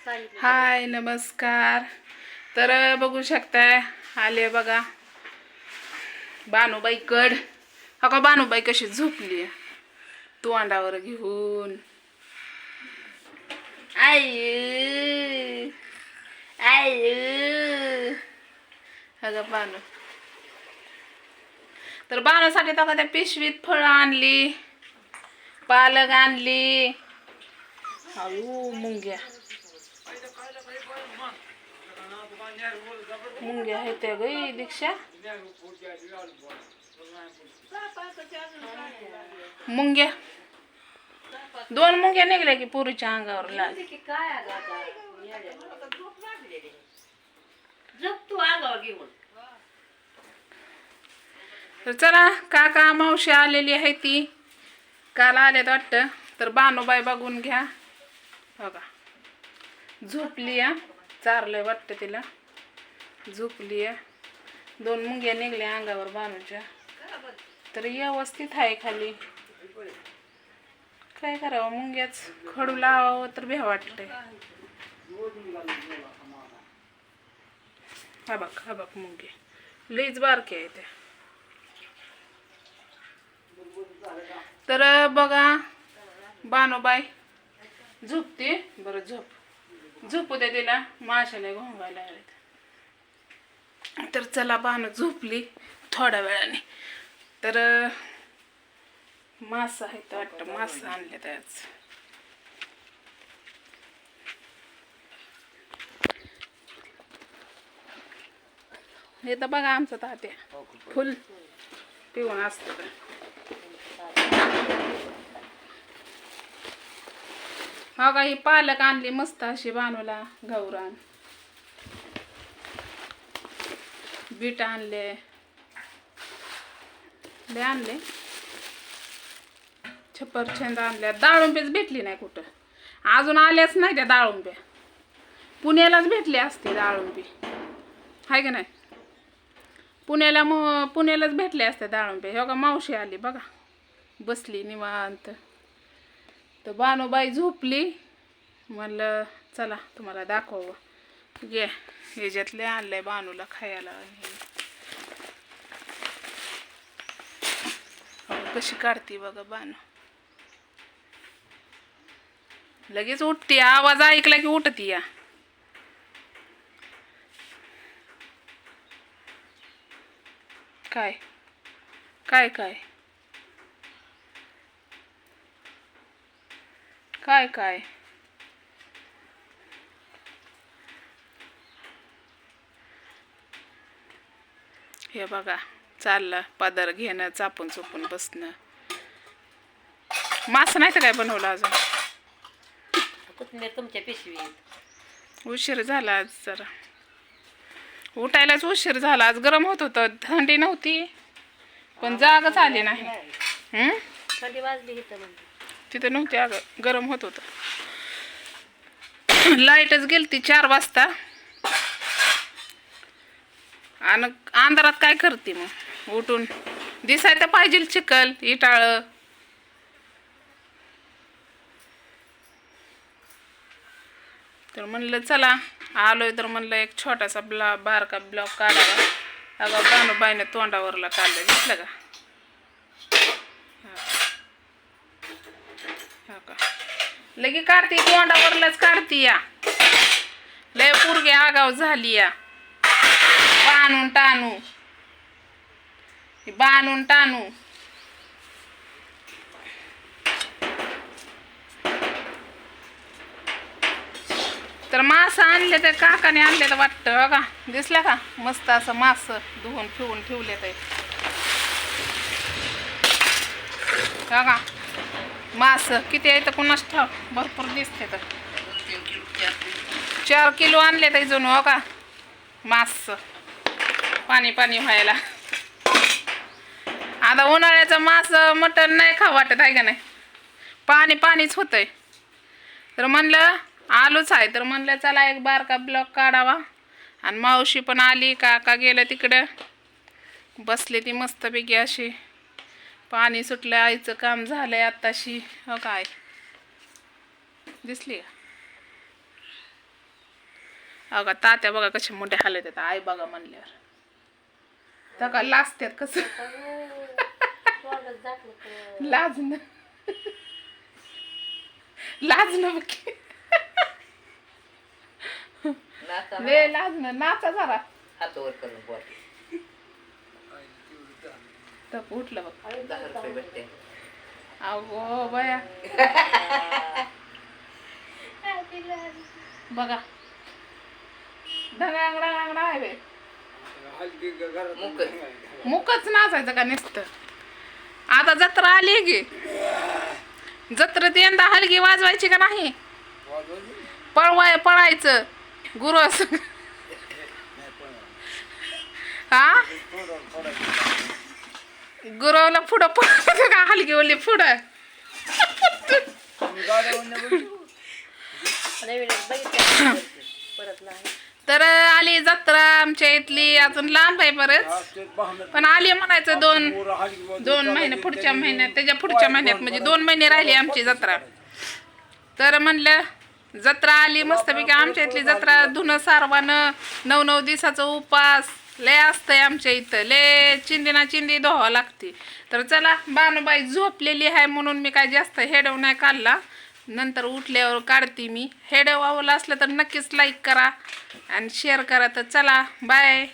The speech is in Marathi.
हाय नमस्कार. तर बघू शकताय आले बघा बानूबाई कड. हा का बानूबाई कशी झोपली तोंडावर घेऊन. आई आई अगं बानू. तर बानूसाठी तर त्या पिशवीत फळं आणली, पालक आणली. अयो मुंग्या मुंग्या आहेत त्या गई दीक्षा. मुंग्या 2 मुंग्या निघल्या की पुरीच्या अंगावर लाल. तर चला काका मावशी आलेली आहे ती काल आल्यात वाटतं. तर बानूबाई बघून घ्या बघा झोपली या. चारलंय वाटतं तिला. झोपली या. 2 मुंग्या निघल्या अंगावर बानूच्या. तर व्यवस्थित आहे खाली. काय करावं मुंग्याच खडू लावावं तर भ्या वाटतंय. हा बघ मुंगे लईच बारके आहे त्या. तर बघा बानूबाई झोपते. बरं झोपू दे तिला. माशाला घोंगायला आलेत. तर चला बानू झोपली थोड्या वेळाने. तर मासा आहे तर वाटतं मासा आणले त्याच. हे तर बघा आमचं तात्या फुल पिऊन असतं. हा का ही पालक आणली मस्त अशी बानूला गौरान. बीट आणले आणले. छप्परछंद आणल्या. डाळुंबेच भेटली नाही कुठं अजून. आल्याच नाही त्या डाळुंब्या. पुण्यालाच भेटली असते डाळुंबी हाय का नाही. पुण्यालाच भेटले असते डाळुंबे. हे बघा मावशी आली बघा बसली निवांत. तर बानूबाई झोपली. म्हणलं चला तुम्हाला दाखवावं. घे ह्याच्यातले आणलंय बानूला खायला. कशी काढती बघा बानू. लगेच उठते. आवाज ऐकला की उठती या. काय काय काय काय काय हे बघा चाललं पदर घेणं चापून चुपून बसणं. मास नाही तर काय बनवलं अजून. तुमच्या पिशवीत उशीर झाला आज. जरा उठायलाच उशीर झाला आज. गरम होत होतं. थंडी नव्हती पण जागच आली नाही. थंडी वाजली तिथं नव्हती अगं. गरम होत होतं. लाईटच गेलती 4 वाजता. आणि अंधारात काय करते मग उठून. दिसायला पाहिजे चिखल इटाळ. तर म्हणलं चला आलोय तर म्हणलं एक छोटासा बारका ब्लॉक काढावा. अगं बानूबाईने तोंडावरला काढलं दिसलं का. हा का लगे काढती तोंडावरलाच काढती या. लय पोरगी आगाव झाली या. बाणून टाणू तर मास आणले तर काकाने आणले तर वाटतं बघा. दिसल्या का मस्त असं मास धुवून फिवून ठेवले ते बघा. मास किती आहे तर कुणाच ठाव. भरपूर दिसते. तर 4 किलो आणले तर जणू हो का मास. पाणी व्हायला. आता उन्हाळ्याचं मास मटण नाही खावं वाटत आहे का नाही. पाणीच होतंय. तर म्हणलं आलोच आहे तर म्हणलं चला एक बारका ब्लॉक काढावा. आणि मावशी पण आली. काका गेलं तिकडं. बसले ती मस्तपैकी अशी. पाणी सुटलं. आईचं काम झालंय आत्ताशी. हो काय दिसली का. अगं तात्या बघा कसे मोठे हालत आहेत आई बघा म्हणल्यावर तर का लाजत्यात कसं लाजणं लाजणं बघ ले लाजणं नाचा जरा हात वर करून बोल. तर उठलं बघ 10 रुपये भेटते. अगो बया बघा ढगांगडा आहे बे. मुक मुकच नाचायचं का नुसतं आता जत्रा आली की जत्रेत यंदा हलगी वाजवायची का नाही पळायचं गुरस हा गुरवला पुढं पळायचं का हलगी ओली पुढं नवीन बघितलं परत नाही. तर आली जत्रा आमच्या इथली अजून लांब आहे बरंच पण आली म्हणायचं दोन महिने पुढच्या महिन्यात त्याच्या पुढच्या महिन्यात म्हणजे 2 महिने राहिली आमची जत्रा. तर म्हणलं जत्रा आली मस्तपैकी आमच्या इथली जत्रा धुणं सारवानं 9 दिवसाचा उपास लय असतंय आमच्या इथं लय चिंदी ना चिंदी धुवावं लागते. तर चला बानुबाई झोपलेली आहे म्हणून मी काय जास्त हेडव नाही काढला नंतर उठल्यावर काढते मी. हेडव आवडलं असलं तर नक्कीच लाईक करा आणि शेअर करा. तर चला बाय.